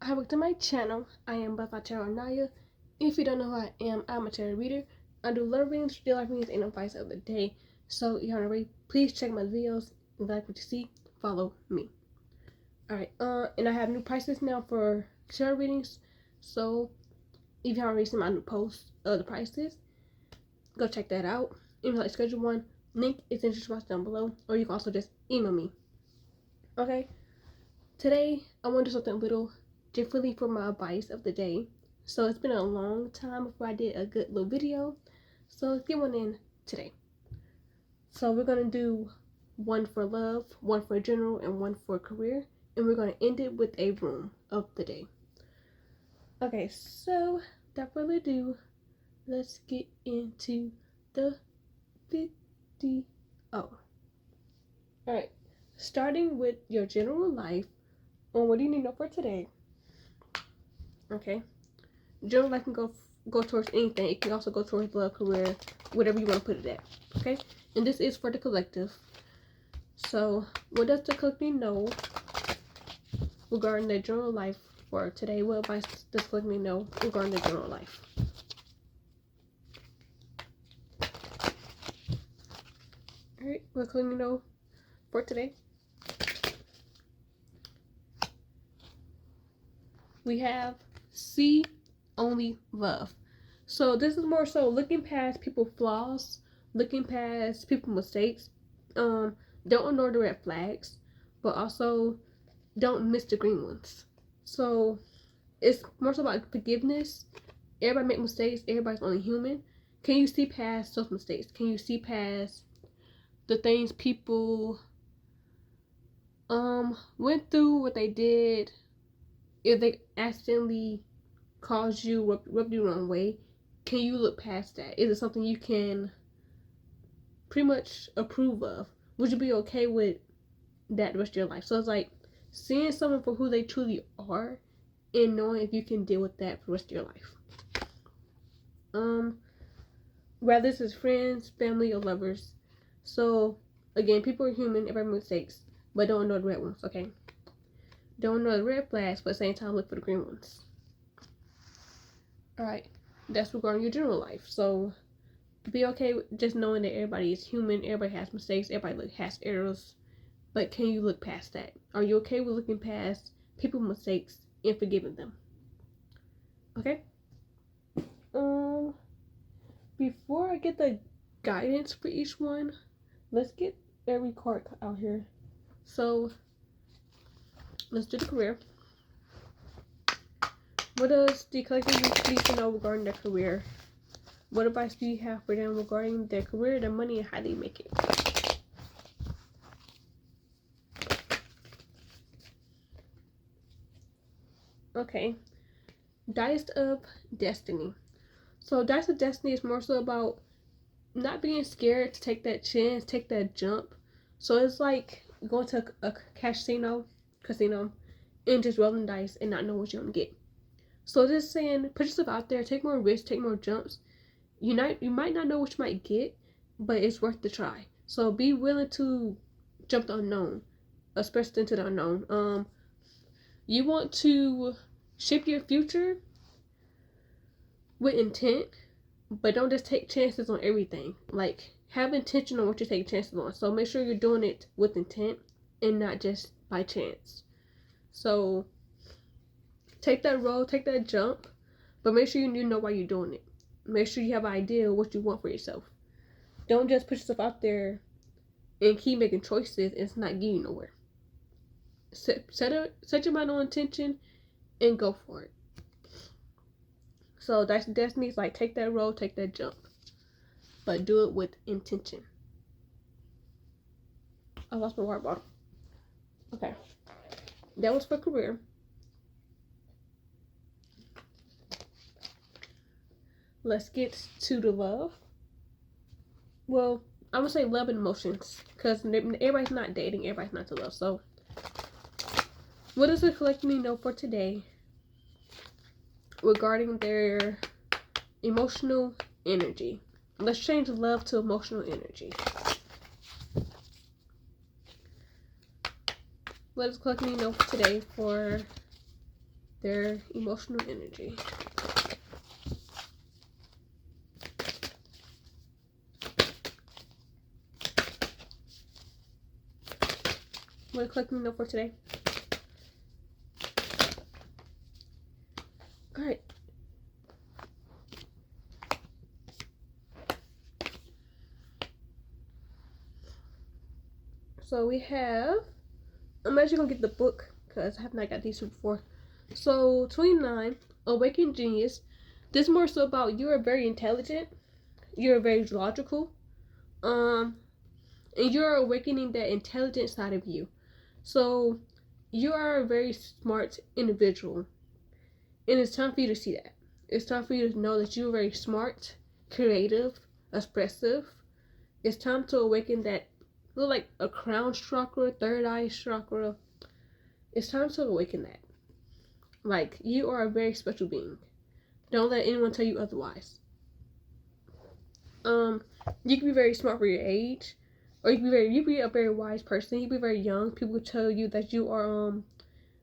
Hi, welcome to my channel. I am Butterfly Tarot Naya. If you don't know who I am, I'm a tarot reader. I do love readings, real life readings, and advice of the day. So if you haven't already, please check my videos. If you like what you see, follow me. Alright, and I have new prices now for tarot readings. So if you haven't already seen my new post of the prices, go check that out. If you'd like to schedule one, link is in the description box down below, or you can also just email me. Okay, today I want to do something a little differently for my advice of the day. So it's been a long time before I did a good little video, so let's get one in today. So we're going to do one for love, one for general, and one for career, and we're going to end it with a room of the day. Okay, so without further ado, let's get into the video. Alright, starting with your general life, on what do you need to know for today. Okay, general life can go towards anything. It can also go towards love, career, whatever you want to put it at. Okay, and this is for the collective. So what does the collective know regarding their general life for today? What advice does the collective know regarding their general life? Alright, what collective know for today? We have see only love. So this is more so looking past people's flaws, looking past people's mistakes. Don't ignore the red flags, but also don't miss the green ones. So it's more so about forgiveness. Everybody make mistakes. Everybody's only human. Can you see past those mistakes? Can you see past the things people went through, what they did, if they accidentally caused you, rubbed you the wrong way? Can you look past that? Is it something you can pretty much approve of? Would you be okay with that the rest of your life? So it's like seeing someone for who they truly are and knowing if you can deal with that for the rest of your life. Whether this is friends, family, or lovers. So again, people are human, everybody makes mistakes, but don't ignore the red ones, okay? Don't ignore the red flags, but at the same time look for the green ones. Alright, that's regarding your general life. So be okay with just knowing that everybody is human, everybody has mistakes, everybody has errors, but can you look past that? Are you okay with looking past people's mistakes and forgiving them? Okay? Before I get the guidance for each one, let's get every card out here. So let's do the career. What does the collective need to know regarding their career? What advice do you have for them regarding their career, their money, and how they make it? Okay, Dice of Destiny. So Dice of Destiny is more so about not being scared to take that chance, take that jump. So it's like going to a casino, and just rolling dice and not know what you're gonna get. So just saying, put yourself out there, take more risks, take more jumps. You might not know what you might get, but it's worth the try. So be willing to jump the unknown, especially into the unknown. You want to shape your future with intent, but don't just take chances on everything. Like, have intention on what you take chances on. So make sure you're doing it with intent and not just by chance. So take that roll, take that jump, but make sure you know why you're doing it. Make sure you have an idea of what you want for yourself. Don't just put yourself out there and keep making choices and it's not getting you nowhere. Set your mind on intention and go for it. So that's Destiny is like, take that roll, take that jump, but do it with intention. I lost my water bottle. Okay, that was for career. Let's get to the love. Well, I would say love and emotions, because everybody's not dating, everybody's not to love. So what does the collective know for today regarding their emotional energy? Let's change love to emotional energy. What does the collective know for today for their emotional energy. What are you collecting for today? Alright. So we have, I'm actually going to get the book because I have not got these two before. So 29, Awakened Genius. This is more so about you are very intelligent. You're very logical. And you're awakening that intelligent side of you. So you are a very smart individual. And it's time for you to see that. It's time for you to know that you're very smart, creative, expressive. It's time to awaken that, look like a crown chakra, third eye chakra. It's time to awaken that. Like, you are a very special being. Don't let anyone tell you otherwise. You can be very smart for your age, or you can be a very wise person. You can be very young. People tell you that you are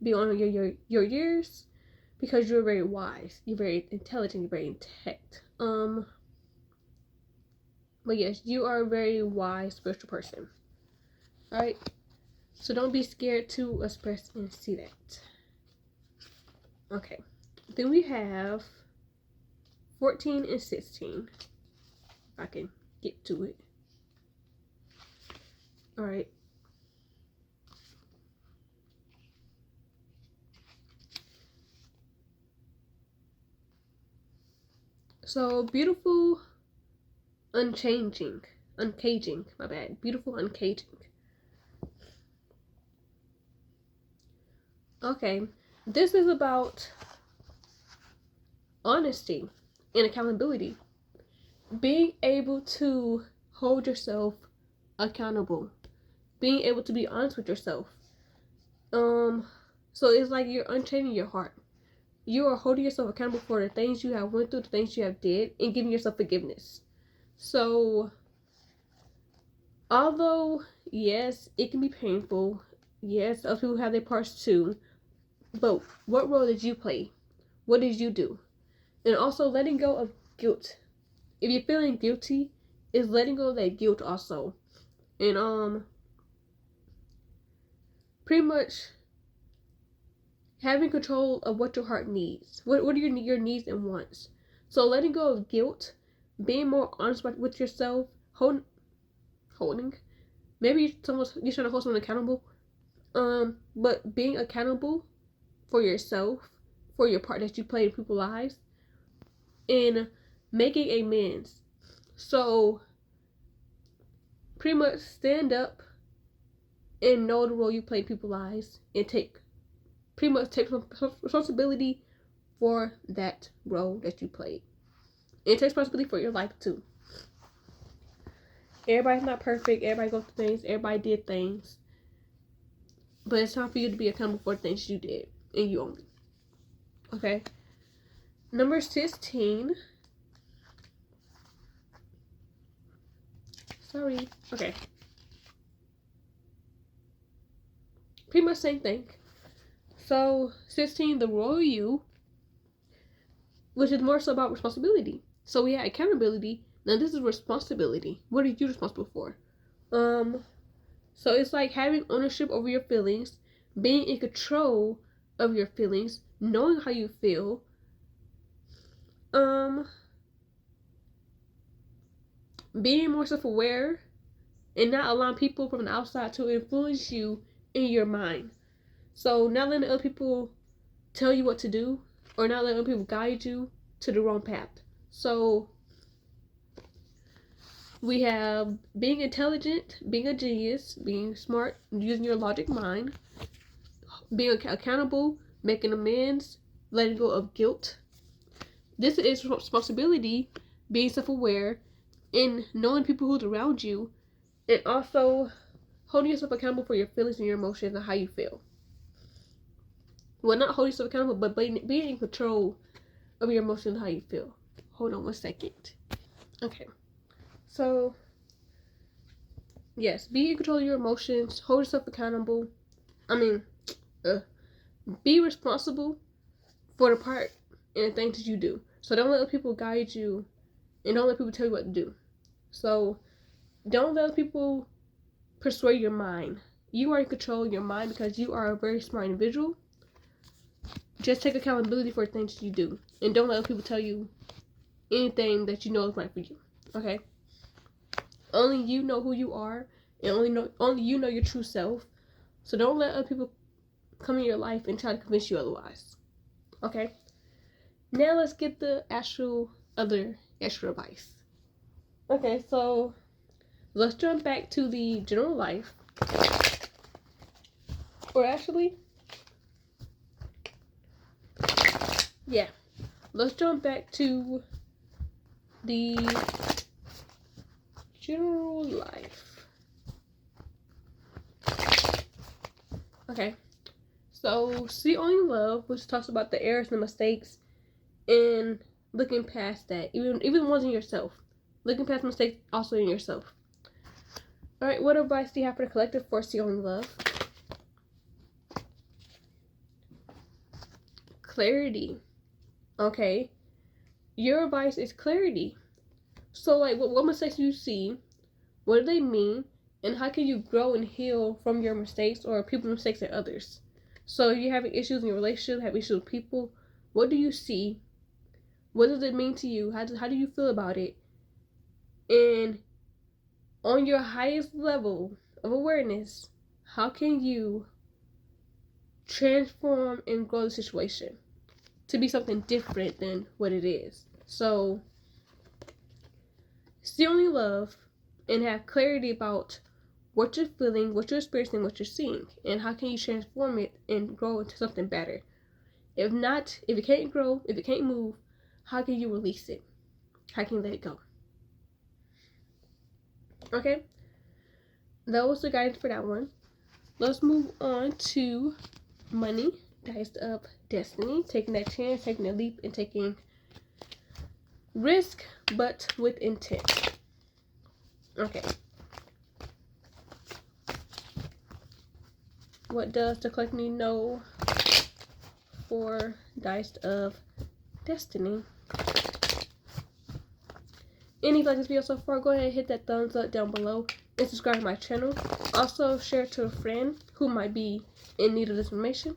beyond your years because you're very wise. You're very intelligent. You're very intellect. But yes, you are a very wise spiritual person. Alright? So don't be scared to express and see that. Okay. Then we have 14 and 16. If I can get to it. Alright. So, beautiful, uncaging, my bad. Beautiful, uncaging. Okay, this is about honesty and accountability. Being able to hold yourself accountable. Being able to be honest with yourself. So it's like you're unchaining your heart. You are holding yourself accountable for the things you have went through, the things you have did, and giving yourself forgiveness. So, although, yes, it can be painful. Yes, other people have their parts too. But what role did you play? What did you do? And also letting go of guilt. If you're feeling guilty, is letting go of that guilt also. And pretty much having control of what your heart needs. What are your needs and wants? So letting go of guilt, being more honest with yourself, holding. Maybe you're trying to hold someone accountable. But being accountable for yourself, for your part that you play in people's lives, and making amends. So pretty much stand up and know the role you play in people's lives and take responsibility for that role that you played. And take responsibility for your life too. Everybody's not perfect. Everybody goes through things. Everybody did things. But it's time for you to be accountable for the things you did. And you own it. Okay? Number 16. Sorry. Okay. Pretty much same thing. So, 16, the royal you, which is more so about responsibility. So we had accountability. Now this is responsibility. What are you responsible for? So it's like having ownership over your feelings, being in control of your feelings, knowing how you feel. Being more self-aware and not allowing people from the outside to influence you in your mind. So not letting other people tell you what to do or not letting other people guide you to the wrong path. So we have being intelligent, being a genius, being smart, using your logic mind, being accountable, making amends, letting go of guilt. This is responsibility, being self-aware, and knowing people who's around you, and also holding yourself accountable for your feelings and your emotions and how you feel. Well, not holding yourself accountable, but being in control of your emotions and how you feel. Hold on one second. Okay. So, yes, be in control of your emotions, hold yourself accountable. Be responsible for the part in the things that you do. So don't let other people guide you, and don't let people tell you what to do. So don't let people persuade your mind. You are in control of your mind because you are a very smart individual. Just take accountability for things you do, and don't let other people tell you anything that you know is right for you. Okay? Only you know who you are, and only you know your true self. So don't let other people come in your life and try to convince you otherwise. Okay? Now let's get the actual other extra advice. Okay, so let's jump back to the general life. Or actually, yeah, let's jump back to the general life. Okay, so See Only Love, which talks about the errors and the mistakes and looking past that, even the ones in yourself. Looking past mistakes also in yourself. Alright, what advice do you have for the collective for See Only Love? Clarity. Okay. Your advice is clarity. So, like, what mistakes do you see? What do they mean? And how can you grow and heal from your mistakes or people's mistakes and others? So, if you're having issues in your relationship, have issues with people, what do you see? What does it mean to you? How do you feel about it? And on your highest level of awareness, how can you transform and grow the situation to be something different than what it is? So, See Only Love and have clarity about what you're feeling, what you're experiencing, what you're seeing, and how can you transform it and grow into something better. If not, if it can't grow, if it can't move, how can you release it? How can you let it go? Okay, that was the guidance for that one. Let's move on to money, Dice of Destiny, taking that chance, taking a leap, and taking risk, but with intent. Okay. What does the collective need know for Dice of Destiny? And if you like this video so far, go ahead and hit that thumbs up down below and subscribe to my channel. Also, share it to a friend who might be in need of this information.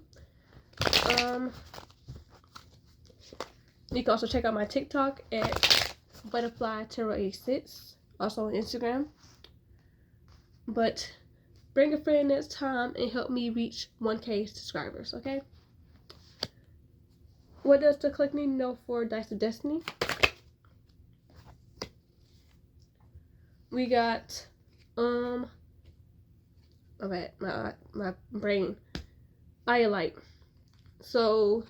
You can also check out my TikTok at Butterfly1086, also on Instagram. But bring a friend next time and help me reach 1K subscribers, okay? What does the collective need to know for Dice of Destiny? We got, my brain, Iolite. So,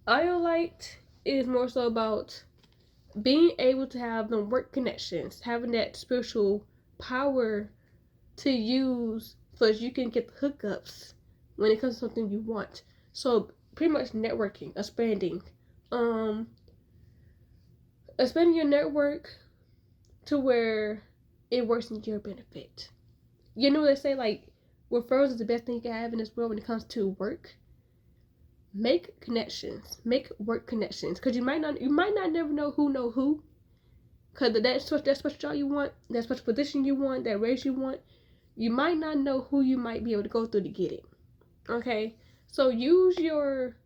Iolite is more so about being able to have them work connections, having that spiritual power to use so that you can get the hookups when it comes to something you want. So, pretty much networking, expanding your network to where it works in your benefit. You know what they say, like, referrals is the best thing you can have in this world when it comes to work. Make connections, make work connections, because you might not never know who, because that special job you want, that special position you want, that raise you want, you might not know who you might be able to go through to get it. Okay, so use your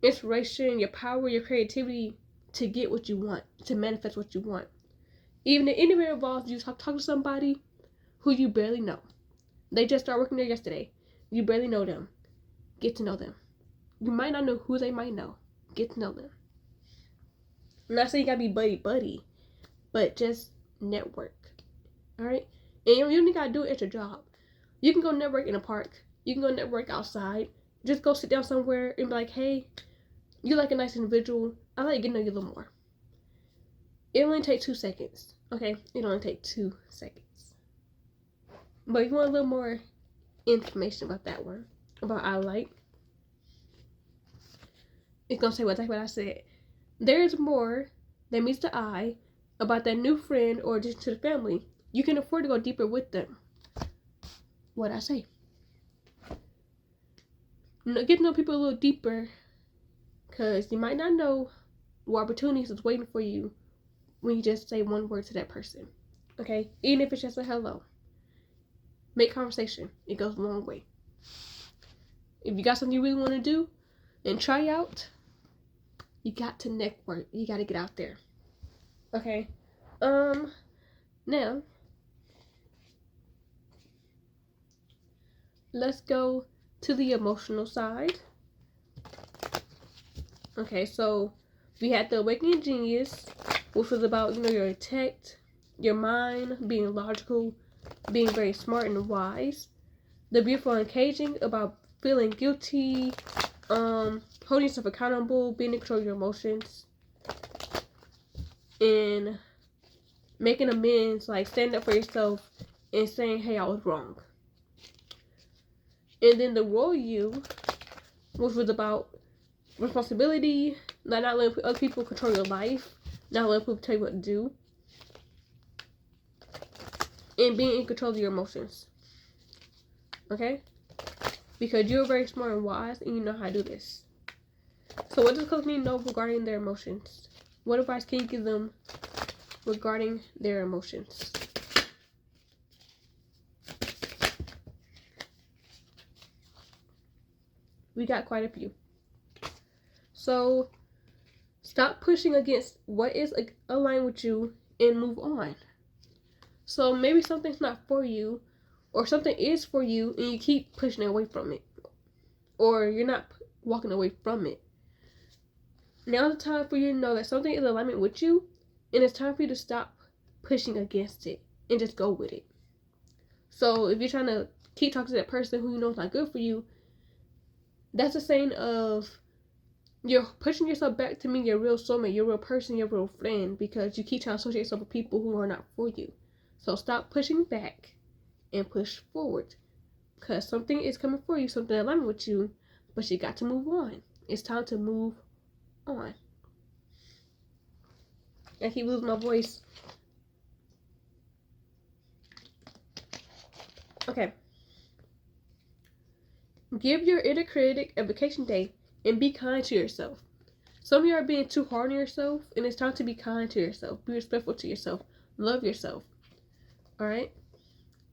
inspiration, your power, your creativity to get what you want, to manifest what you want. Even if anywhere involves you talk to somebody who you barely know. They just started working there yesterday. You barely know them. Get to know them. You might not know who they might know. Get to know them. I'm not saying you gotta be buddy, but just network. Alright? And you don't even gotta do it at your job. You can go network in a park. You can go network outside. Just go sit down somewhere and be like, hey, you're like a nice individual. I'd like to get to know you a little more. It only takes 2 seconds. Okay? It only takes 2 seconds. But if you want a little more information about that one, about Iolite, it's gonna say what I said. There's more that meets the eye about that new friend or addition to the family. You can afford to go deeper with them. What I say. Get to know people a little deeper Because you might not know what opportunities is waiting for you when you just say one word to that person. Okay? Even if it's just a hello. Make conversation. It goes a long way. If you got something you really want to do and try out, you got to network. You got to get out there. Okay? Now, let's go to the emotional side. Okay, so we had the Awakening Genius, which was about, your intellect, your mind, being logical, being very smart and wise. The Beautiful and Caging, about feeling guilty, holding yourself accountable, being in control of your emotions, and making amends, like standing up for yourself and saying, hey, I was wrong. And then the Royal You, which was about responsibility, not letting other people control your life, not letting people tell you what to do, and being in control of your emotions. Okay? Because you're very smart and wise and you know how to do this. So what does Coach know regarding their emotions? What advice can you give them regarding their emotions? We got quite a few. So stop pushing against what is aligned with you and move on. So maybe something's not for you, or something is for you and you keep pushing away from it, or you're not walking away from it. Now's the time for you to know that something is in alignment with you, and it's time for you to stop pushing against it and just go with it. So if you're trying to keep talking to that person who you know is not good for you, that's a saying of you're pushing yourself back to mean your real soulmate, your real person, your real friend, because you keep trying to associate yourself with people who are not for you. So stop pushing back and push forward, because something is coming for you, something in alignment with you, but you got to move on. It's time to move on. I keep losing my voice. Okay. Give your inner critic a vacation day and be kind to yourself. Some of you are being too hard on yourself, and it's time to be kind to yourself. Be respectful to yourself. Love yourself. Alright?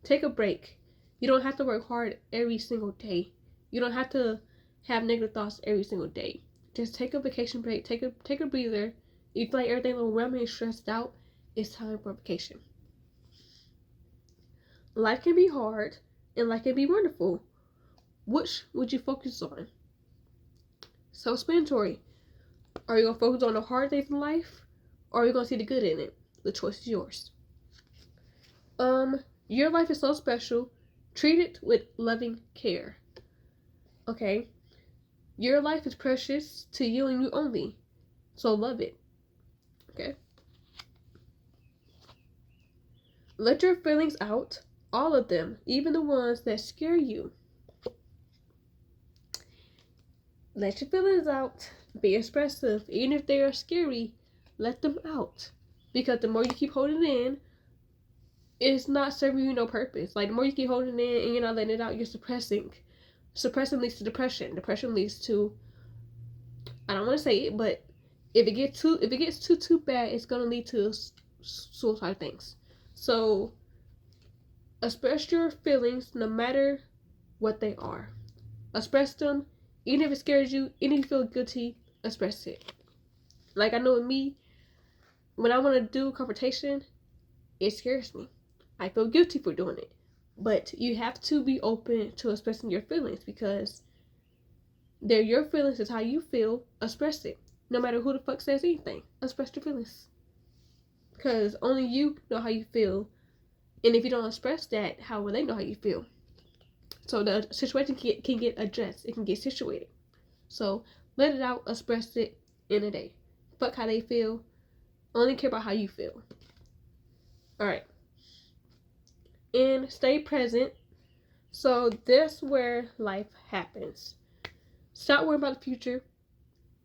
Take a break. You don't have to work hard every single day. You don't have to have negative thoughts every single day. Just take a vacation break. Take a breather. You feel like everything's overwhelming and stressed out, it's time for a vacation. Life can be hard and life can be wonderful. Which would you focus on? Self-explanatory. Are you going to focus on the hard things in life, or are you going to see the good in it? The choice is yours. Your life is so special. Treat it with loving care. Okay? Your life is precious to you and you only. So love it. Okay? Let your feelings out. All of them. Even the ones that scare you. Let your feelings out. Be expressive. Even if they are scary, let them out. Because the more you keep holding in, it's not serving you no purpose. Like, the more you keep holding in and you're not letting it out, you're suppressing. Suppressing leads to depression. Depression leads to, I don't want to say it, but if it gets too bad, it's gonna lead to suicide things. So express your feelings no matter what they are. Express them, even if it scares you, even if you feel guilty, express it. Like, I know with me, when I want to do confrontation, it scares me. I feel guilty for doing it. But you have to be open to expressing your feelings, because they're your feelings. It's how you feel. Express it. No matter who the fuck says anything. Express your feelings. Because only you know how you feel. And if you don't express that, how will they know how you feel? So the situation can get addressed. It can get situated. So let it out. Express it in a day. Fuck how they feel. Only care about how you feel. Alright. And stay present. So that's where life happens. Stop worrying about the future.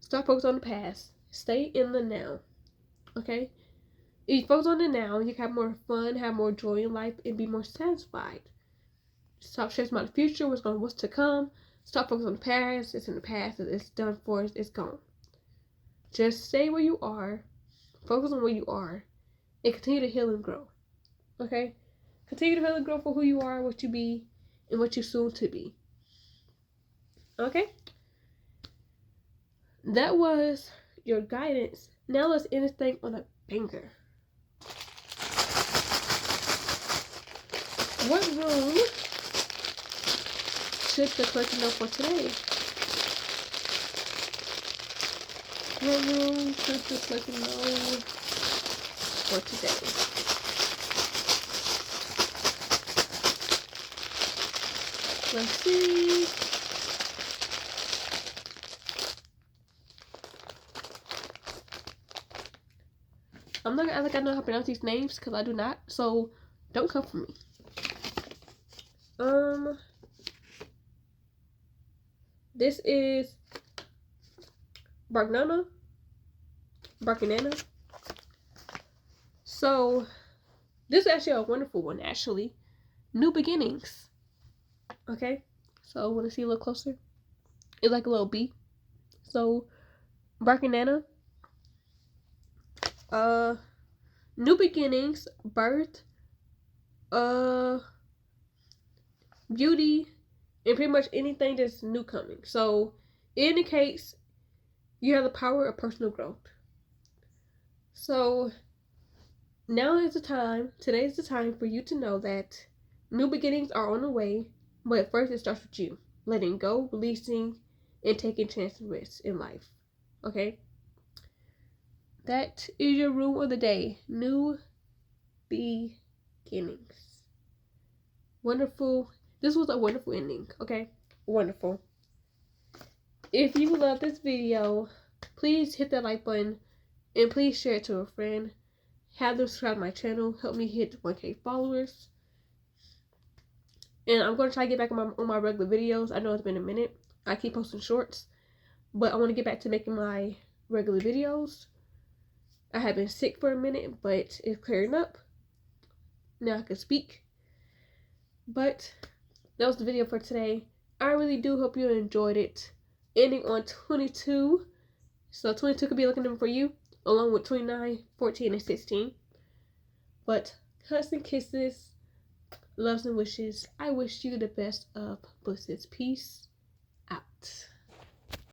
Stop focusing on the past. Stay in the now. Okay? If you focus on the now, you can have more fun, have more joy in life, and be more satisfied. Stop stressing about the future, what's to come. Stop focusing on the past. It's in the past. It's done for. It's gone. Just stay where you are, focus on where you are, and continue to heal and grow. Okay? Continue to heal and grow for who you are, what you be, and what you soon to be. Okay? That was your guidance. Now let's end this thing on a banger. What room should the collector know for today? What room should the collector know for today? Let's see. I'm not gonna act like I know how to pronounce these names because I do not. So don't come for me. This is Barknana. So this is actually a wonderful one, actually. New beginnings. Okay, so want to see a little closer? It's like a little bee. So Barknana. New beginnings, birth, beauty, and pretty much anything that's new coming. So it indicates you have the power of personal growth. So now is the time, today is the time for you to know that new beginnings are on the way, but first it starts with you. Letting go, releasing, and taking chances and risks in life. Okay? That is your rule of the day. New beginnings. Wonderful. This was a wonderful ending. Okay? Wonderful. If you love this video, please hit that like button and please share it to a friend. Have them subscribe to my channel. Help me hit 1K followers. And I'm going to try to get back on my regular videos. I know it's been a minute. I keep posting shorts. But I want to get back to making my regular videos. I have been sick for a minute, but it's clearing up. Now I can speak. But that was the video for today. I really do hope you enjoyed it. Ending on 22. So 22 could be looking for you, along with 29, 14, and 16. But hugs and kisses, loves and wishes. I wish you the best of blisses. Peace out.